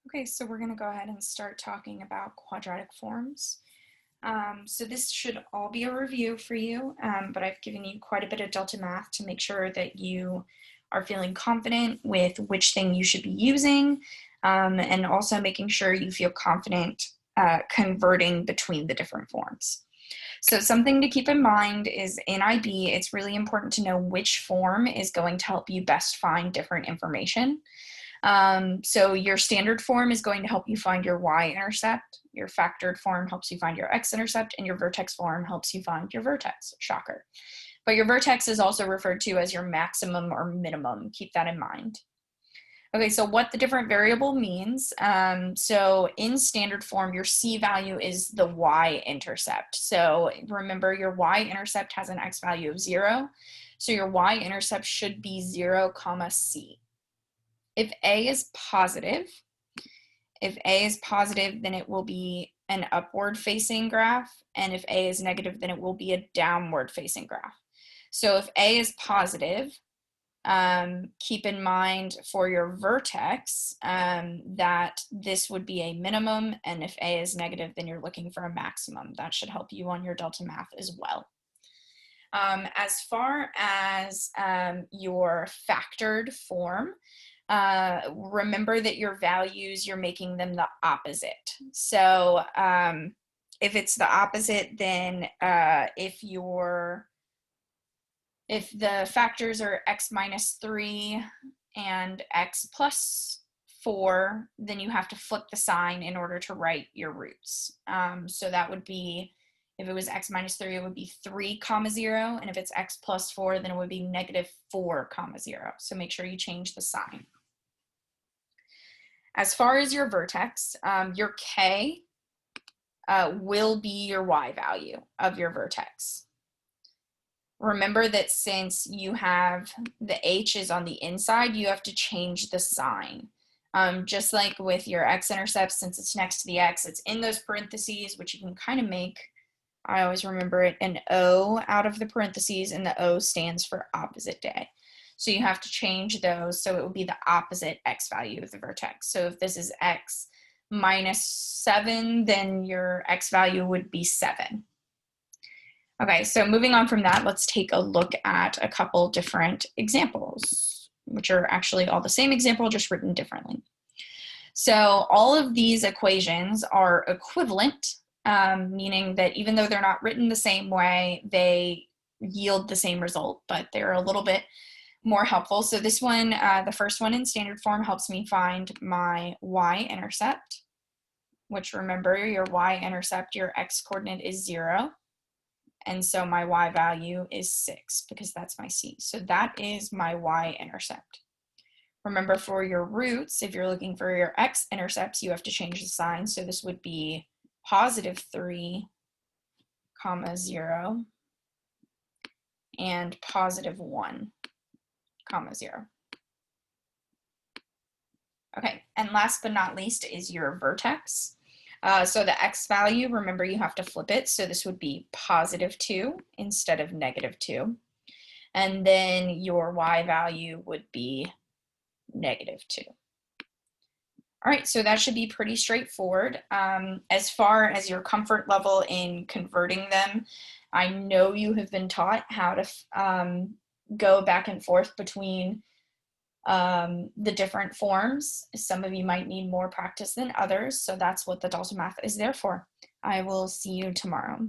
Okay, so we're going to go ahead and start talking about quadratic forms. So this should all be a review for you, but I've given you quite a bit of Delta Math to make sure that you are feeling confident with which thing you should be using, and also making sure you feel confident converting between the different forms. So something to keep in mind is in IB, it's really important to know which form is going to help you best find different information. So your standard form is going to help you find your y-intercept, your factored form helps you find your x-intercept, and your vertex form helps you find your vertex, shocker. But your vertex is also referred to as your maximum or minimum, keep that in mind. Okay, so what the different variable means. So in standard form, your C value is the y-intercept. So remember your y-intercept has an x value of 0. So your y-intercept should be 0, C. If A is positive, then it will be an upward facing graph. And if A is negative, then it will be a downward facing graph. So if A is positive, keep in mind for your vertex that this would be a minimum. And if A is negative, then you're looking for a maximum. That should help you on your Delta Math as well. As far as your factored form, remember that your values, you're making them the opposite. So if it's the opposite, then if the factors are x minus 3 and x plus 4, then you have to flip the sign in order to write your roots. So that would be, if it was x minus 3, it would be 3, 0. And if it's x plus 4, then it would be negative 4, 0. So make sure you change the sign. As far as your vertex, your k will be your y value of your vertex. Remember that since you have the h is on the inside, you have to change the sign. Just like with your x-intercept, since it's next to the x, it's in those parentheses, which you can kind of make, I always remember it, an O out of the parentheses, and the O stands for opposite day. So you have to change those, so it would be the opposite x value of the vertex. So if this is x minus 7, then your x value would be 7. Okay, so moving on from that, let's take a look at a couple different examples, which are actually all the same example, just written differently. So all of these equations are equivalent, meaning that even though they're not written the same way, they yield the same result, but they're a little bit more helpful. So this one, the first one in standard form, helps me find my y-intercept, which remember your y-intercept, your x-coordinate is 0. And so my y value is 6 because that's my C. So that is my y-intercept. Remember for your roots, if you're looking for your x-intercepts, you have to change the sign. So this would be positive 3, 0, and positive 1, 0. Okay, and last but not least is your vertex. So the x value, remember you have to flip it. So this would be positive 2 instead of negative 2. And then your y value would be negative 2. All right, so that should be pretty straightforward. As far as your comfort level in converting them, I know you have been taught how to go back and forth between the different forms. Some of you might need more practice than others, so that's what the Delta Math is there for. I will see you tomorrow.